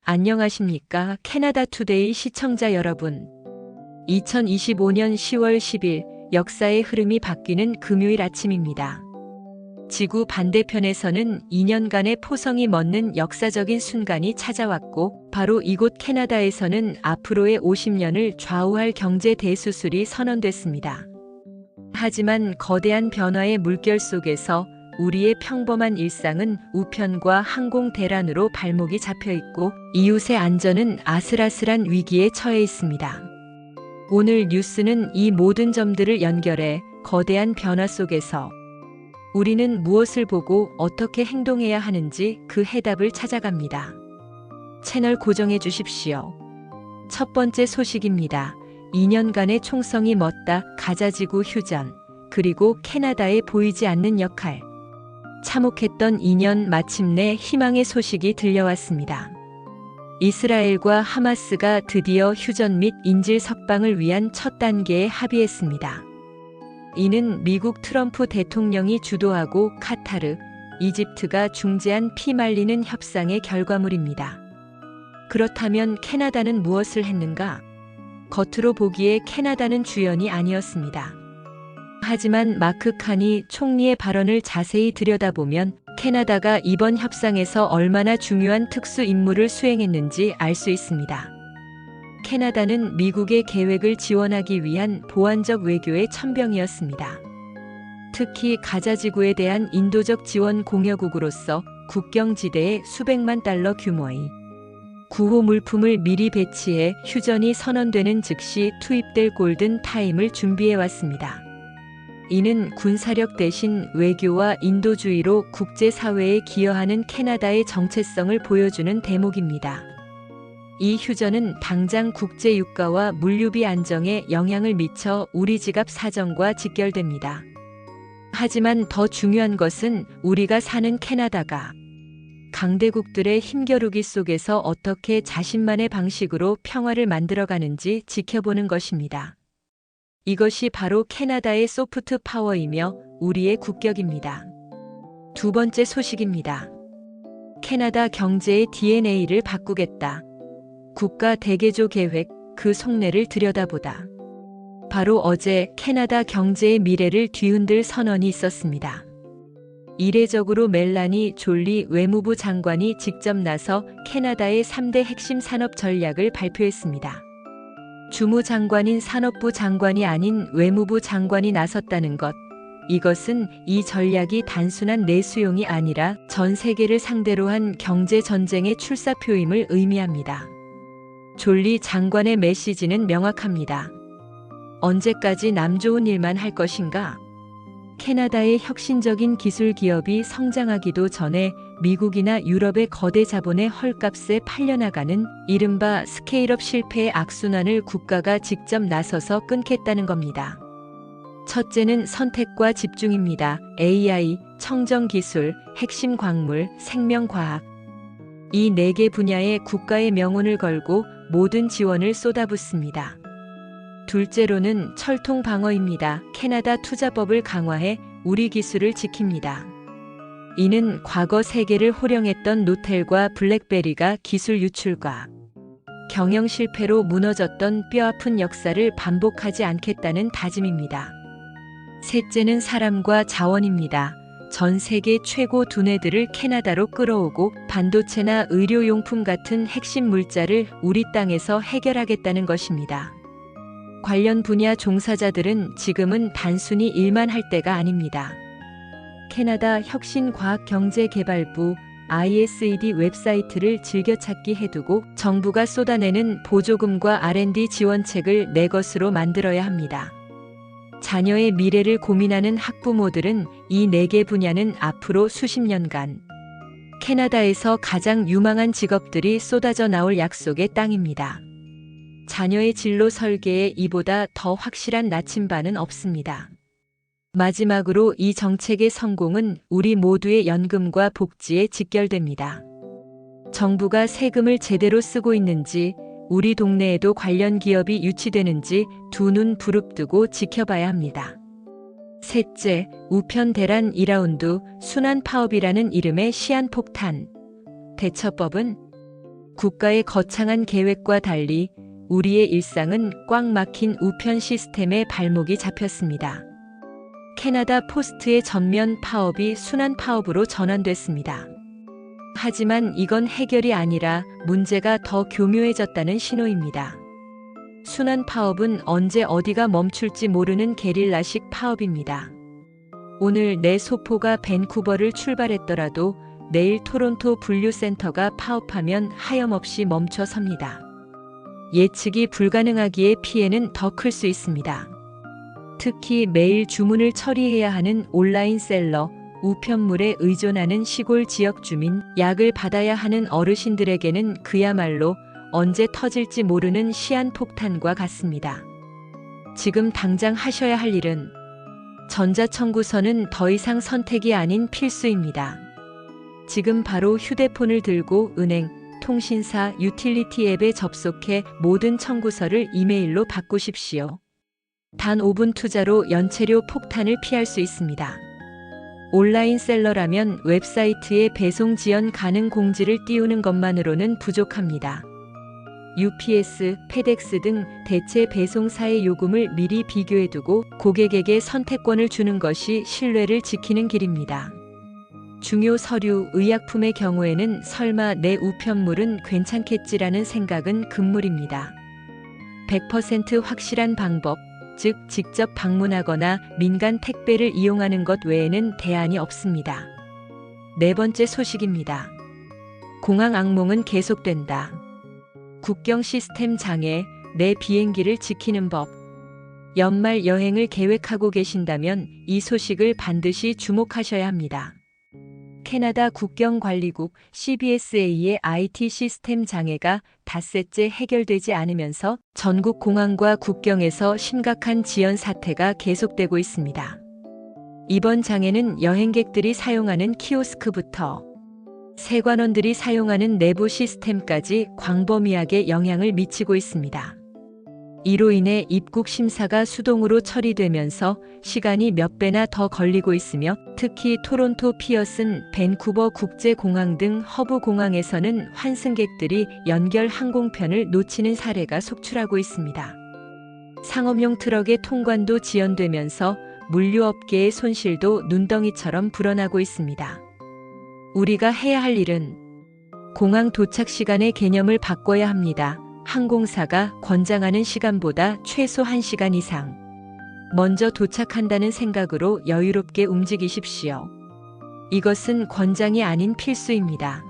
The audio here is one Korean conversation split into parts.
안녕하십니까? 캐나다 투데이 시청자 여러분. 2025년 10월 10일 역사의 흐름이 바뀌는 금요일 아침입니다. 지구 반대편에서는 2년간의 포성이 멎는 역사적인 순간이 찾아왔고, 바로 이곳 캐나다에서는 앞으로의 50년을 좌우할 경제 대수술이 선언됐습니다. 하지만 거대한 변화의 물결 속에서 우리의 평범한 일상은 우편과 항공 대란으로 발목이 잡혀 있고, 이웃의 안전은 아슬아슬한 위기에 처해 있습니다. 오늘 뉴스는 이 모든 점들을 연결해 거대한 변화 속에서 우리는 무엇을 보고 어떻게 행동해야 하는지 그 해답을 찾아갑니다. 채널 고정해 주십시오. 첫 번째 소식입니다. 2년간의 총성이 멎다 가자지구 휴전, 그리고 캐나다에 보이지 않는 역할. 참혹했던 2년, 마침내 희망의 소식이 들려왔습니다. 이스라엘과 하마스가 드디어 휴전 및 인질 석방을 위한 첫 단계에 합의했습니다. 이는 미국 트럼프 대통령이 주도하고 카타르, 이집트가 중재한 피말리는 협상의 결과물입니다. 그렇다면 캐나다는 무엇을 했는가? 겉으로 보기에 캐나다는 주연이 아니었습니다. 하지만 마크 카니 총리의 발언을 자세히 들여다보면 캐나다가 이번 협상에서 얼마나 중요한 특수 임무를 수행했는지 알 수 있습니다. 캐나다는 미국의 계획을 지원하기 위한 보완적 외교의 천병이었습니다. 특히 가자지구에 대한 인도적 지원 공여국으로서 국경지대에 수백만 달러 규모의 구호 물품을 미리 배치해 휴전이 선언되는 즉시 투입될 골든 타임을 준비해왔습니다. 이는 군사력 대신 외교와 인도주의로 국제사회에 기여하는 캐나다의 정체성을 보여주는 대목입니다. 이 휴전은 당장 국제유가와 물류비 안정에 영향을 미쳐 우리 지갑 사정과 직결됩니다. 하지만 더 중요한 것은 우리가 사는 캐나다가 강대국들의 힘겨루기 속에서 어떻게 자신만의 방식으로 평화를 만들어가는지 지켜보는 것입니다. 이것이 바로 캐나다의 소프트 파워이며 우리의 국격입니다. 두 번째 소식입니다. 캐나다 경제의 DNA를 바꾸겠다. 국가 대개조 계획, 그 속내를 들여다보다. 바로 어제 캐나다 경제의 미래를 뒤흔들 선언이 있었습니다. 이례적으로 멜라니 졸리 외무부 장관이 직접 나서 캐나다의 3대 핵심 산업 전략을 발표했습니다. 주무장관인 산업부 장관이 아닌 외무부 장관이 나섰다는 것. 이것은 이 전략이 단순한 내수용이 아니라 전 세계를 상대로 한 경제 전쟁의 출사표임을 의미합니다. 졸리 장관의 메시지는 명확합니다. 언제까지 남 좋은 일만 할 것인가? 캐나다의 혁신적인 기술 기업이 성장하기도 전에 미국이나 유럽의 거대 자본의 헐값에 팔려나가는 이른바 스케일업 실패의 악순환을 국가가 직접 나서서 끊겠다는 겁니다. 첫째는 선택과 집중입니다. AI, 청정기술, 핵심 광물, 생명과학. 이 4개 분야에 국가의 명운을 걸고 모든 지원을 쏟아붓습니다. 둘째로는 철통 방어입니다. 캐나다 투자법을 강화해 우리 기술을 지킵니다. 이는 과거 세계를 호령했던 노텔과 블랙베리가 기술 유출과 경영 실패로 무너졌던 뼈아픈 역사를 반복하지 않겠다는 다짐입니다. 셋째는 사람과 자원입니다. 전 세계 최고 두뇌들을 캐나다로 끌어오고 반도체나 의료용품 같은 핵심 물자를 우리 땅에서 해결하겠다는 것입니다. 관련 분야 종사자들은 지금은 단순히 일만 할 때가 아닙니다. 캐나다 혁신과학경제개발부 ISED 웹사이트를 즐겨찾기 해두고 정부가 쏟아내는 보조금과 R&D 지원책을 내 것으로 만들어야 합니다. 자녀의 미래를 고민하는 학부모들은 이 4개 분야는 앞으로 수십 년간 캐나다에서 가장 유망한 직업들이 쏟아져 나올 약속의 땅입니다. 자녀의 진로 설계에 이보다 더 확실한 나침반은 없습니다. 마지막으로 이 정책의 성공은 우리 모두의 연금과 복지에 직결됩니다. 정부가 세금을 제대로 쓰고 있는지, 우리 동네에도 관련 기업이 유치되는지 두 눈 부릅뜨고 지켜봐야 합니다. 셋째, 우편 대란 2라운드 순환 파업이라는 이름의 시한폭탄. 대처법은 국가의 거창한 계획과 달리 우리의 일상은 꽉 막힌 우편 시스템에 발목이 잡혔습니다. 캐나다 포스트의 전면 파업이 순환 파업으로 전환됐습니다. 하지만 이건 해결이 아니라 문제가 더 교묘해졌다는 신호입니다. 순환 파업은 언제 어디가 멈출지 모르는 게릴라식 파업입니다. 오늘 내 소포가 밴쿠버를 출발했더라도 내일 토론토 분류센터가 파업하면 하염없이 멈춰 섭니다. 예측이 불가능하기에 피해는 더 클 수 있습니다. 특히 매일 주문을 처리해야 하는 온라인 셀러, 우편물에 의존하는 시골 지역 주민, 약을 받아야 하는 어르신들에게는 그야말로 언제 터질지 모르는 시한폭탄과 같습니다. 지금 당장 하셔야 할 일은 전자청구서는 더 이상 선택이 아닌 필수입니다. 지금 바로 휴대폰을 들고 은행, 통신사, 유틸리티 앱에 접속해 모든 청구서를 이메일로 바꾸십시오. 단 5분 투자로 연체료 폭탄을 피할 수 있습니다. 온라인 셀러라면 웹사이트에 배송 지연 가능 공지를 띄우는 것만으로는 부족합니다. UPS, 페덱스 등 대체 배송사의 요금을 미리 비교해두고 고객에게 선택권을 주는 것이 신뢰를 지키는 길입니다. 중요 서류, 의약품의 경우에는 설마 내 우편물은 괜찮겠지라는 생각은 금물입니다. 100% 확실한 방법, 즉 직접 방문하거나 민간 택배를 이용하는 것 외에는 대안이 없습니다. 네 번째 소식입니다. 공항 악몽은 계속된다. 국경 시스템 장애, 내 비행기를 지키는 법. 연말 여행을 계획하고 계신다면 이 소식을 반드시 주목하셔야 합니다. 캐나다 국경관리국 CBSA의 IT 시스템 장애가 닷새째 해결되지 않으면서 전국 공항과 국경에서 심각한 지연 사태가 계속되고 있습니다. 이번 장애는 여행객들이 사용하는 키오스크부터 세관원들이 사용하는 내부 시스템까지 광범위하게 영향을 미치고 있습니다. 이로 인해 입국 심사가 수동으로 처리되면서 시간이 몇 배나 더 걸리고 있으며 특히 토론토 피어슨, 밴쿠버 국제공항 등 허브 공항에서는 환승객들이 연결 항공편을 놓치는 사례가 속출하고 있습니다. 상업용 트럭의 통관도 지연되면서 물류업계의 손실도 눈덩이처럼 불어나고 있습니다. 우리가 해야 할 일은 공항 도착 시간의 개념을 바꿔야 합니다. 항공사가 권장하는 시간보다 최소 1시간 이상 먼저 도착한다는 생각으로 여유롭게 움직이십시오. 이것은 권장이 아닌 필수입니다.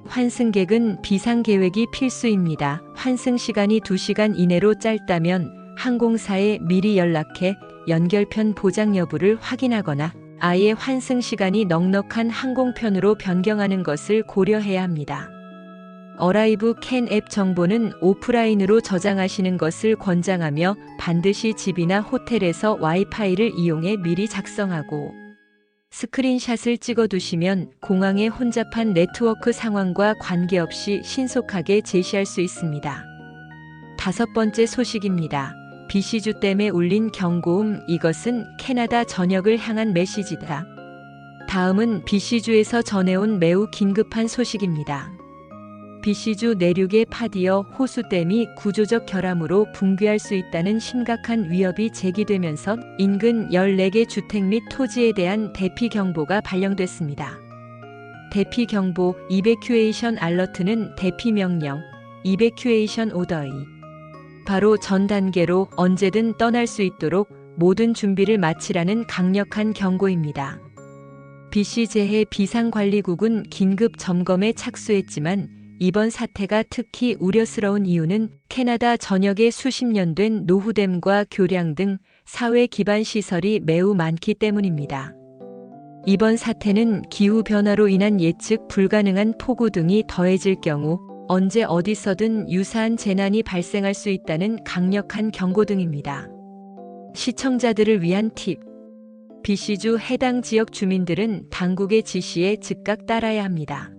환승객은 비상계획이 필수입니다. 환승 시간이 2시간 이내로 짧다면 항공사에 미리 연락해 연결편 보장 여부를 확인하거나 아예 환승 시간이 넉넉한 항공편으로 변경하는 것을 고려해야 합니다. 어라이브 캔 앱 정보는 오프라인으로 저장하시는 것을 권장하며 반드시 집이나 호텔에서 와이파이를 이용해 미리 작성하고 스크린샷을 찍어두시면 공항의 혼잡한 네트워크 상황과 관계없이 신속하게 제시할 수 있습니다. 다섯 번째 소식입니다. BC주 댐에 울린 경고음, 이것은 캐나다 전역을 향한 메시지다. 다음은 BC주에서 전해온 매우 긴급한 소식입니다. BC주 내륙의 파디어 호수댐이 구조적 결함으로 붕괴할 수 있다는 심각한 위협이 제기되면서 인근 14개 주택 및 토지에 대한 대피 경보가 발령됐습니다. 대피 경보 이베큐에이션 알러트는 대피 명령, 이베큐에이션 오더의 바로 전 단계로 언제든 떠날 수 있도록 모든 준비를 마치라는 강력한 경고입니다. BC재해 비상관리국은 긴급 점검에 착수했지만 이번 사태가 특히 우려스러운 이유는 캐나다 전역에 수십 년 된 노후댐과 교량 등 사회 기반 시설이 매우 많기 때문입니다. 이번 사태는 기후변화로 인한 예측 불가능한 폭우 등이 더해질 경우 언제 어디서든 유사한 재난이 발생할 수 있다는 강력한 경고 등입니다. 시청자들을 위한 팁. BC주 해당 지역 주민들은 당국의 지시에 즉각 따라야 합니다.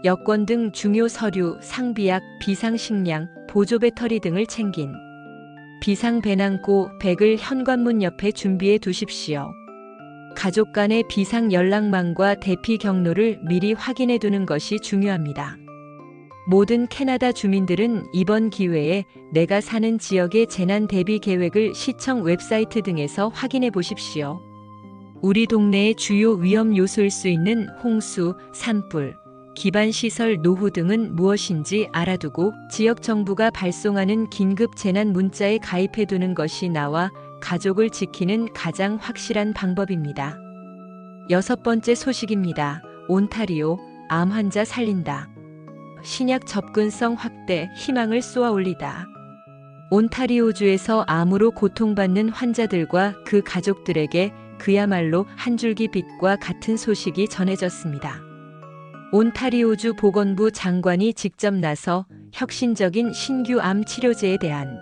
여권 등 중요 서류, 상비약, 비상식량, 보조 배터리 등을 챙긴 비상 배낭고, 백을 현관문 옆에 준비해 두십시오. 가족 간의 비상 연락망과 대피 경로를 미리 확인해 두는 것이 중요합니다. 모든 캐나다 주민들은 이번 기회에 내가 사는 지역의 재난 대비 계획을 시청 웹사이트 등에서 확인해 보십시오. 우리 동네의 주요 위험 요소일 수 있는 홍수, 산불, 기반시설 노후 등은 무엇인지 알아두고 지역 정부가 발송하는 긴급 재난 문자에 가입해 두는 것이 나와 가족을 지키는 가장 확실한 방법입니다. 6번째 소식입니다. 온타리오, 암 환자 살린다. 신약 접근성 확대, 희망을 쏘아올리다. 온타리오주에서 암으로 고통받는 환자들과 그 가족들에게 그야말로 한 줄기 빛과 같은 소식이 전해졌습니다. 온타리오주 보건부 장관이 직접 나서 혁신적인 신규 암 치료제에 대한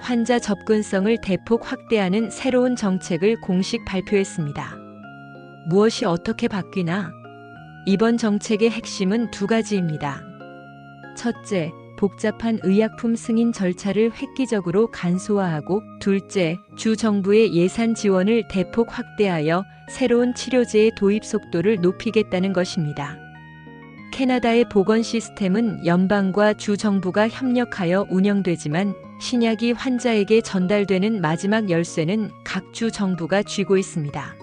환자 접근성을 대폭 확대하는 새로운 정책을 공식 발표했습니다. 무엇이 어떻게 바뀌나? 이번 정책의 핵심은 두 가지입니다. 첫째, 복잡한 의약품 승인 절차를 획기적으로 간소화하고, 둘째, 주 정부의 예산 지원을 대폭 확대하여 새로운 치료제의 도입 속도를 높이겠다는 것입니다. 캐나다의 보건 시스템은 연방과 주 정부가 협력하여 운영되지만 신약이 환자에게 전달되는 마지막 열쇠는 각 주 정부가 쥐고 있습니다.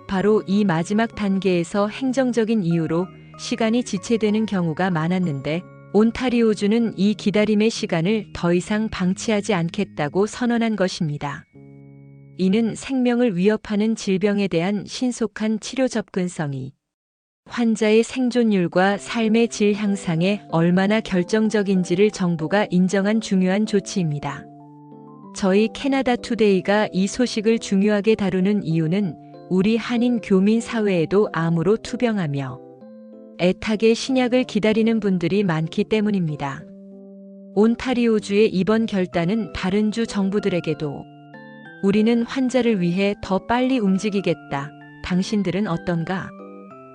바로 이 마지막 단계에서 행정적인 이유로 시간이 지체되는 경우가 많았는데, 온타리오주는 이 기다림의 시간을 더 이상 방치하지 않겠다고 선언한 것입니다. 이는 생명을 위협하는 질병에 대한 신속한 치료 접근성이 환자의 생존율과 삶의 질 향상에 얼마나 결정적인지를 정부가 인정한 중요한 조치입니다. 저희 캐나다 투데이가 이 소식을 중요하게 다루는 이유는 우리 한인 교민 사회에도 암으로 투병하며 애타게 신약을 기다리는 분들이 많기 때문입니다. 온타리오주의 이번 결단은 다른 주 정부들에게도 우리는 환자를 위해 더 빨리 움직이겠다. 당신들은 어떤가?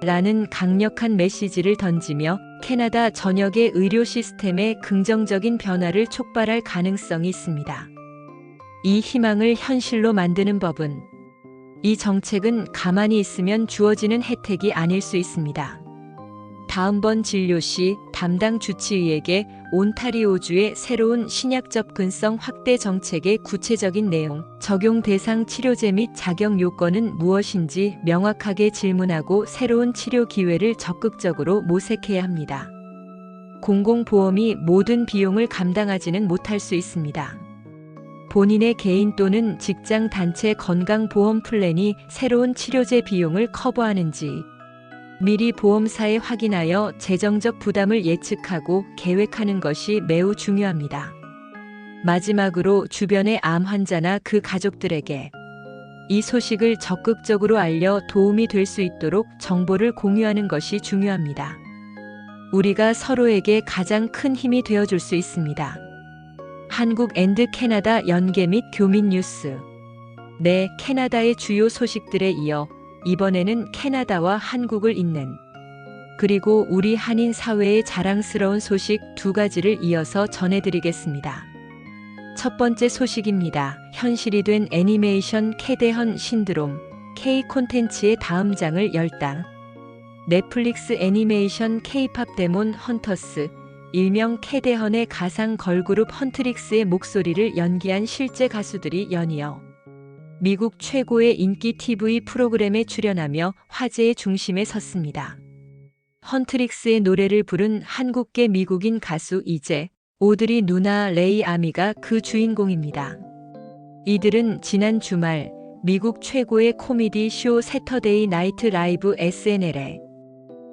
라는 강력한 메시지를 던지며 캐나다 전역의 의료 시스템에 긍정적인 변화를 촉발할 가능성이 있습니다. 이 희망을 현실로 만드는 법은 이 정책은 가만히 있으면 주어지는 혜택이 아닐 수 있습니다. 다음번 진료 시 담당 주치의에게 온타리오주의 새로운 신약 접근성 확대 정책의 구체적인 내용, 적용 대상 치료제 및 자격 요건은 무엇인지 명확하게 질문하고 새로운 치료 기회를 적극적으로 모색해야 합니다. 공공보험이 모든 비용을 감당하지는 못할 수 있습니다. 본인의 개인 또는 직장 단체 건강보험 플랜이 새로운 치료제 비용을 커버하는지 미리 보험사에 확인하여 재정적 부담을 예측하고 계획하는 것이 매우 중요합니다. 마지막으로 주변의 암 환자나 그 가족들에게 이 소식을 적극적으로 알려 도움이 될 수 있도록 정보를 공유하는 것이 중요합니다. 우리가 서로에게 가장 큰 힘이 되어줄 수 있습니다. 한국 앤드 캐나다 연계 및 교민 뉴스. 네, 캐나다의 주요 소식들에 이어 이번에는 캐나다와 한국을 잇는 그리고 우리 한인 사회의 자랑스러운 소식 두 가지를 이어서 전해드리겠습니다. 첫 번째 소식입니다. 현실이 된 애니메이션 캐대헌 신드롬 K 콘텐츠의 다음 장을 열다. 넷플릭스 애니메이션 K-팝 데몬 헌터스, 일명 캐대헌의 가상 걸그룹 헌트릭스의 목소리를 연기한 실제 가수들이 연이어 미국 최고의 인기 TV 프로그램에 출연하며 화제의 중심에 섰습니다. 헌트릭스의 노래를 부른 한국계 미국인 가수 이재, 오드리 누나 레이 아미가 그 주인공입니다. 이들은 지난 주말 미국 최고의 코미디 쇼 새터데이 나이트 라이브 SNL에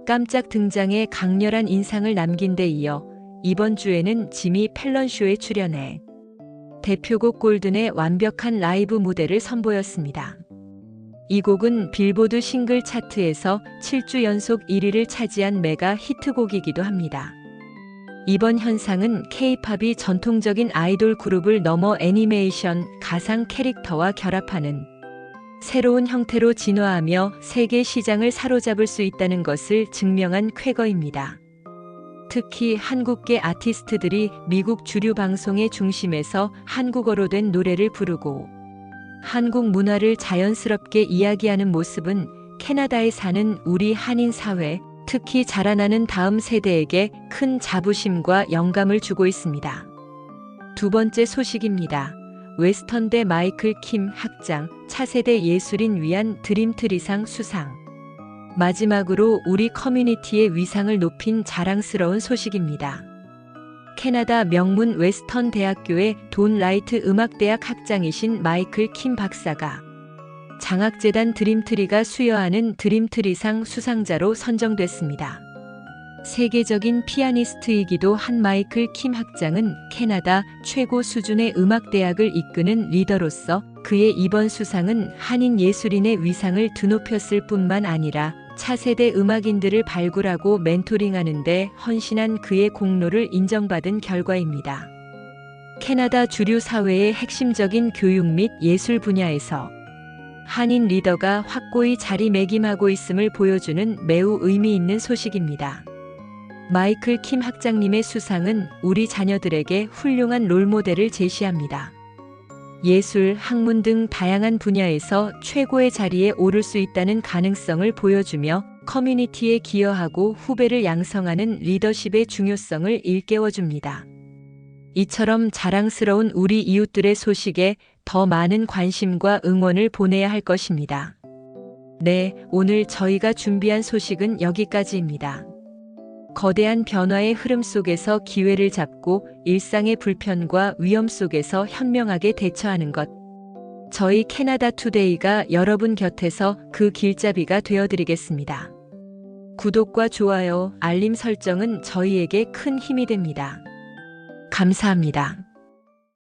깜짝 등장해 강렬한 인상을 남긴 데 이어 이번 주에는 지미 펠런 쇼에 출연해 대표곡 골든의 완벽한 라이브 무대를 선보였습니다. 이 곡은 빌보드 싱글 차트에서 7주 연속 1위를 차지한 메가 히트곡이기도 합니다. 이번 현상은 K-팝이 전통적인 아이돌 그룹을 넘어 애니메이션, 가상 캐릭터와 결합하는 새로운 형태로 진화하며 세계 시장을 사로잡을 수 있다는 것을 증명한 쾌거입니다. 특히 한국계 아티스트들이 미국 주류 방송의 중심에서 한국어로 된 노래를 부르고 한국 문화를 자연스럽게 이야기하는 모습은 캐나다에 사는 우리 한인 사회, 특히 자라나는 다음 세대에게 큰 자부심과 영감을 주고 있습니다. 두 번째 소식입니다. 웨스턴대 마이클 킴 학장, 차세대 예술인 위한 드림트리상 수상. 마지막으로 우리 커뮤니티의 위상을 높인 자랑스러운 소식입니다. 캐나다 명문 웨스턴 대학교의 돈 라이트 음악대학 학장이신 마이클 킴 박사가 장학재단 드림트리가 수여하는 드림트리상 수상자로 선정됐습니다. 세계적인 피아니스트이기도 한 마이클 킴 학장은 캐나다 최고 수준의 음악대학을 이끄는 리더로서 그의 이번 수상은 한인 예술인의 위상을 드높였을 뿐만 아니라 차세대 음악인들을 발굴하고 멘토링하는 데 헌신한 그의 공로를 인정받은 결과입니다. 캐나다 주류 사회의 핵심적인 교육 및 예술 분야에서 한인 리더가 확고히 자리매김하고 있음을 보여주는 매우 의미 있는 소식입니다. 마이클 킴 학장님의 수상은 우리 자녀들에게 훌륭한 롤모델을 제시합니다. 예술, 학문 등 다양한 분야에서 최고의 자리에 오를 수 있다는 가능성을 보여주며 커뮤니티에 기여하고 후배를 양성하는 리더십의 중요성을 일깨워줍니다. 이처럼 자랑스러운 우리 이웃들의 소식에 더 많은 관심과 응원을 보내야 할 것입니다. 네, 오늘 저희가 준비한 소식은 여기까지입니다. 거대한 변화의 흐름 속에서 기회를 잡고 일상의 불편과 위험 속에서 현명하게 대처하는 것. 저희 캐나다 투데이가 여러분 곁에서 그 길잡이가 되어드리겠습니다. 구독과 좋아요, 알림 설정은 저희에게 큰 힘이 됩니다. 감사합니다.